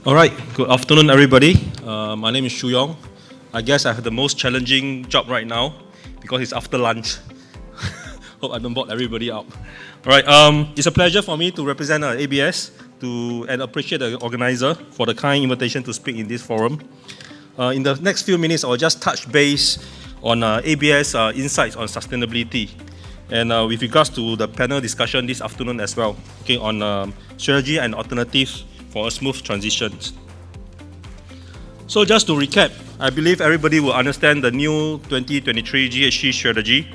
All right, good afternoon, everybody. My name is ShuYong. I guess I have the most challenging job right now because it's after lunch. Hope I don't bore everybody up. All right, it's a pleasure for me to represent ABS and appreciate the organizer for the kind invitation to speak in this forum. In the next few minutes, I'll just touch base on ABS insights on sustainability and with regards to the panel discussion this afternoon as well, okay, on strategy and alternatives for a smooth transition. So just to recap, I believe everybody will understand the new 2023 GHG strategy.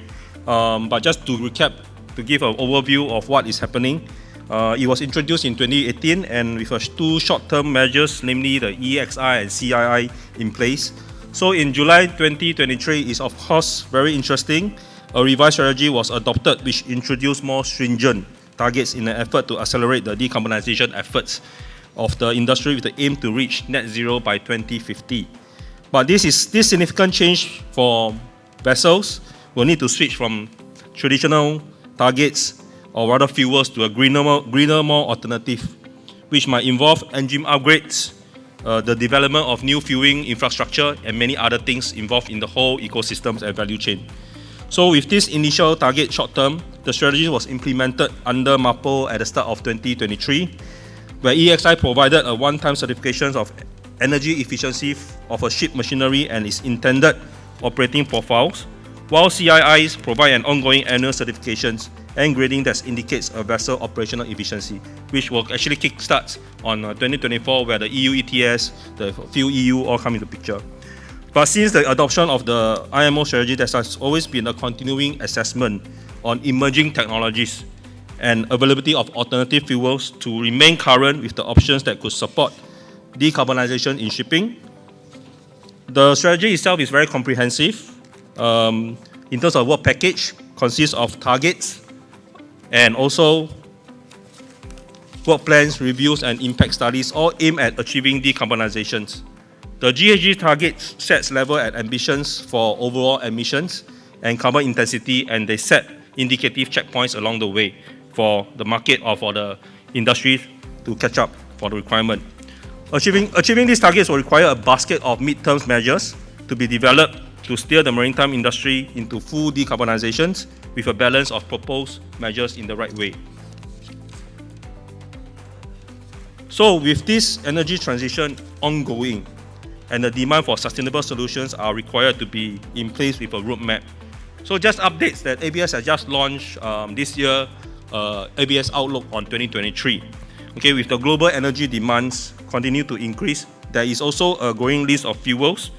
But just to recap, to give an overview of what is happening, it was introduced in 2018 and with two short-term measures, namely the EEXI and CII in place. So in July 2023 is of course very interesting. A revised strategy was adopted which introduced more stringent targets in an effort to accelerate the decarbonization efforts of the industry with the aim to reach net zero by 2050. But this significant change for vessels will need to switch from traditional targets or rather fuels to a greener, more alternative, which might involve engine upgrades, the development of new fueling infrastructure, and many other things involved in the whole ecosystems and value chain. So with this initial target short term, the strategy was implemented under MAPO at the start of 2023, where EEXI provided a one-time certification of energy efficiency of a ship machinery and its intended operating profiles, while CIIs provide an ongoing annual certifications and grading that indicates a vessel operational efficiency, which will actually kickstart on 2024, where the EU ETS, the Fuel EU all come into picture. But since the adoption of the IMO strategy, there has always been a continuing assessment on emerging technologies and availability of alternative fuels to remain current with the options that could support decarbonization in shipping. The strategy itself is very comprehensive. In terms of work package, consists of targets and also work plans, reviews, and impact studies, all aimed at achieving decarbonizations. The GHG target sets level and ambitions for overall emissions and carbon intensity, and they set indicative checkpoints along the way for the market or for the industry to catch up for the requirement. Achieving these targets will require a basket of mid-term measures to be developed to steer the maritime industry into full decarbonizations with a balance of proposed measures in the right way. So with this energy transition ongoing and the demand for sustainable solutions are required to be in place with a roadmap. So just updates that ABS has just launched this year, ABS Outlook on 2023. Okay, with the global energy demands continue to increase, there is also a growing list of fuels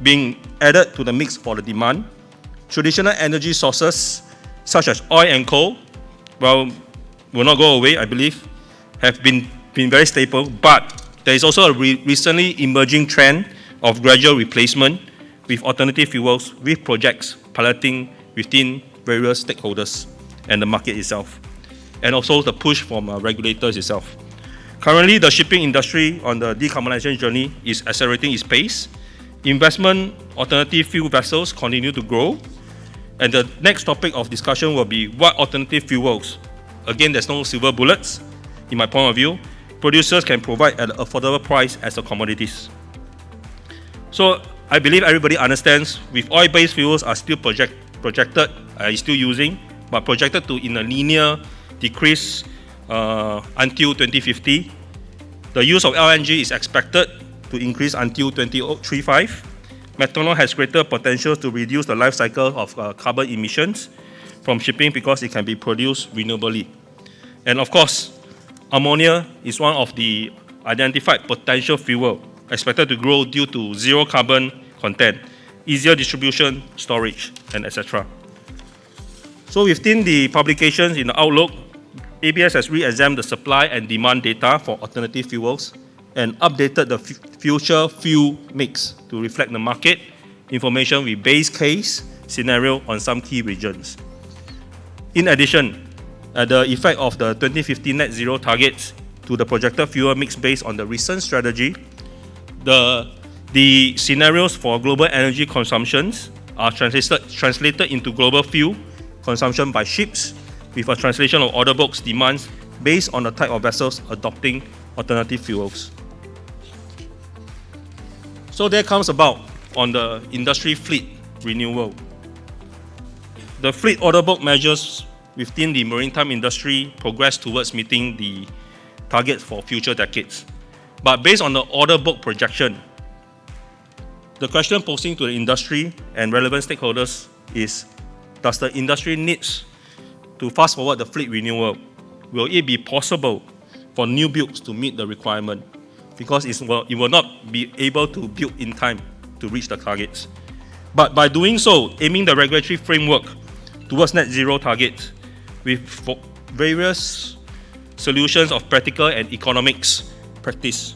being added to the mix for the demand. Traditional energy sources such as oil and coal, will not go away, I believe, have been very stable, but there is also a recently emerging trend of gradual replacement with alternative fuels with projects piloting within various stakeholders and the market itself, and also the push from regulators itself. Currently, the shipping industry on the decarbonization journey is accelerating its pace. Investment alternative fuel vessels continue to grow, and the next topic of discussion will be what alternative fuels. Again, there's no silver bullets, in my point of view. Producers can provide at an affordable price as a commodities. So I believe everybody understands with oil-based fuels are still projected, is still using, but projected to in a linear decrease until 2050. The use of LNG is expected to increase until 2035. Methanol has greater potential to reduce the life cycle of carbon emissions from shipping because it can be produced renewably. And of course, ammonia is one of the identified potential fuel expected to grow due to zero carbon content, easier distribution, storage, and etc. So within the publications in the Outlook, ABS has re-examined the supply and demand data for alternative fuels and updated the future fuel mix to reflect the market information with base case scenario on some key regions. In addition, the effect of the 2050 net zero targets to the projected fuel mix based on the recent strategy, the scenarios for global energy consumptions are translated into global fuel consumption by ships with a translation of order books demands based on the type of vessels adopting alternative fuels. So that comes about on the industry fleet renewal. The fleet order book measures within the maritime industry progress towards meeting the targets for future decades. But based on the order book projection, the question posing to the industry and relevant stakeholders is, does the industry needs to fast forward the fleet renewal? Will it be possible for new builds to meet the requirement? Because it will not be able to build in time to reach the targets. But by doing so, aiming the regulatory framework towards net zero targets with various solutions of practical and economics practice.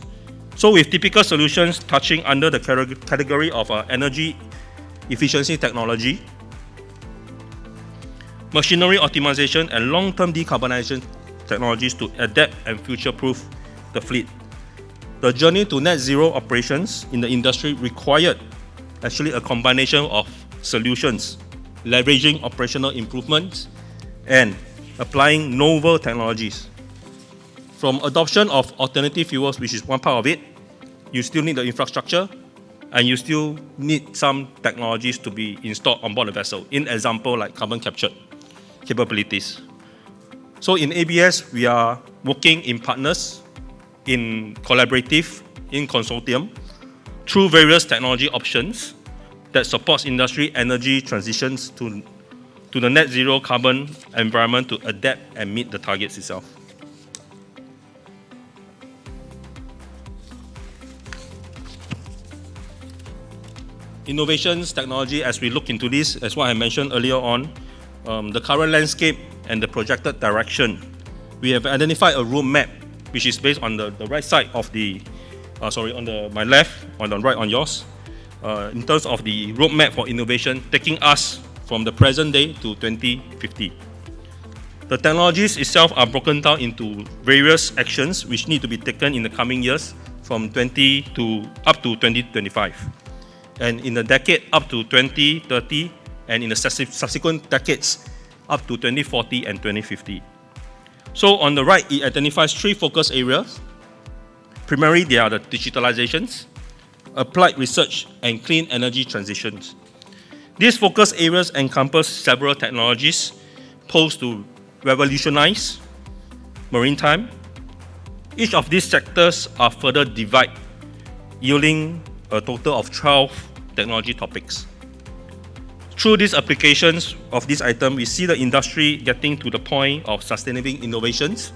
So with typical solutions touching under the category of energy efficiency technology, machinery optimization, and long-term decarbonization technologies to adapt and future-proof the fleet. The journey to net zero operations in the industry required actually a combination of solutions, leveraging operational improvements and applying novel technologies. From adoption of alternative fuels, which is one part of it, you still need the infrastructure and you still need some technologies to be installed on board the vessel. In example, like carbon capture capabilities. So in ABS, we are working in partners, in collaborative, in consortium, through various technology options that supports industry energy transitions to the net zero carbon environment to adapt and meet the targets itself. Innovations, technology, as we look into this, as what I mentioned earlier on, the current landscape and the projected direction. We have identified a roadmap which is based on the right side of the, my left, on the right on yours, in terms of the roadmap for innovation, taking us from the present day to 2050. The technologies itself are broken down into various actions which need to be taken in the coming years from 20 to up to 2025. And in the decade up to 2030, and in the subsequent decades up to 2040 and 2050. So on the right, it identifies three focus areas. Primarily, they are the digitalizations, applied research, and clean energy transitions. These focus areas encompass several technologies posed to revolutionize maritime. Each of these sectors are further divided, yielding a total of 12 technology topics. Through these applications of this item, we see the industry getting to the point of sustaining innovations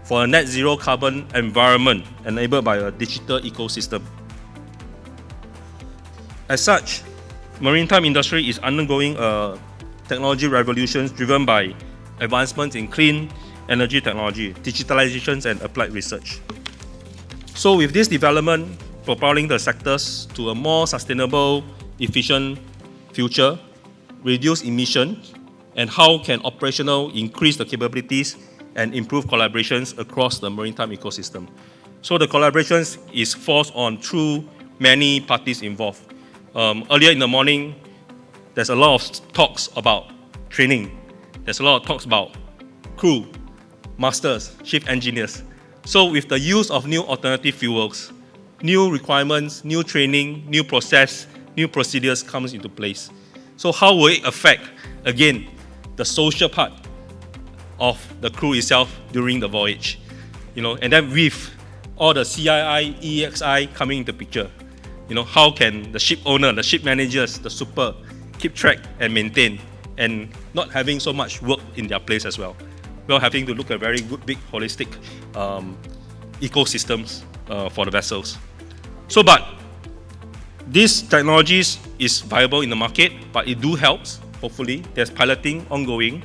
for a net zero carbon environment enabled by a digital ecosystem. As such, maritime industry is undergoing a technology revolution driven by advancements in clean energy technology, digitalizations, and applied research. So with this development, propelling the sectors to a more sustainable, efficient future, reduce emissions, and how can operational increase the capabilities and improve collaborations across the maritime ecosystem. So the collaborations is forced on through many parties involved. Earlier in the morning, there's a lot of talks about training. There's a lot of talks about crew, masters, ship engineers. So with the use of new alternative fuels, new requirements, new training, new process, new procedures comes into place. So how will it affect, again, the social part of the crew itself during the voyage? And then with all the CII, EXI coming into picture, how can the ship owner, the ship managers, the super keep track and maintain and not having so much work in their place as well? Well, having to look at very good, big, holistic ecosystems for the vessels. So, but these technologies is viable in the market, but it do helps, hopefully. There's piloting ongoing,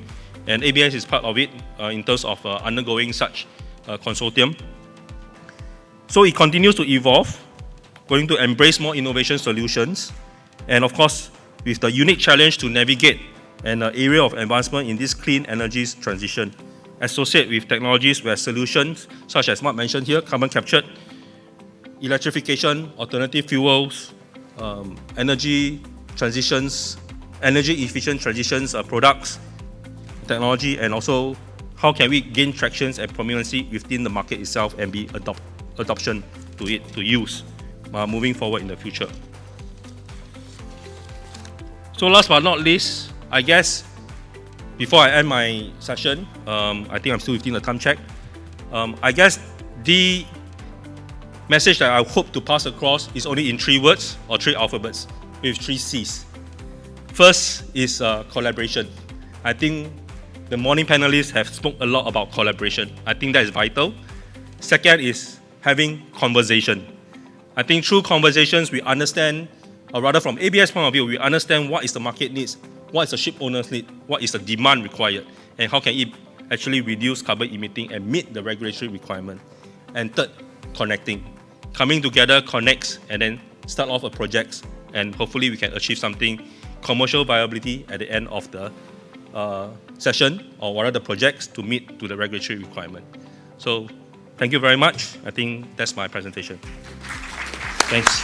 and ABS is part of it in terms of undergoing such consortium. So it continues to evolve, going to embrace more innovation solutions, and of course, with the unique challenge to navigate an area of advancement in this clean energies transition, associated with technologies where solutions, such as what mentioned here, carbon capture, electrification, alternative fuels, energy transitions, energy efficient transitions, products, technology, and also how can we gain traction and prominency within the market itself and be adoption to it, to use moving forward in the future. So last but not least, I guess, before I end my session, I think I'm still within the time check. I guess the message that I hope to pass across is only in 3 words or 3 alphabets with 3 C's. First is collaboration. I think the morning panelists have spoken a lot about collaboration. I think that is vital. Second is having conversation. I think through conversations we understand, or rather from ABS point of view, we understand what is the market needs, what is the ship owner's need, what is the demand required, and how can it actually reduce carbon emitting and meet the regulatory requirement. And third, connecting. Coming together connects and then start off a project, and hopefully we can achieve something commercial viability at the end of the session or what are the projects to meet to the regulatory requirement. So thank you very much. I think that's my presentation. Thanks.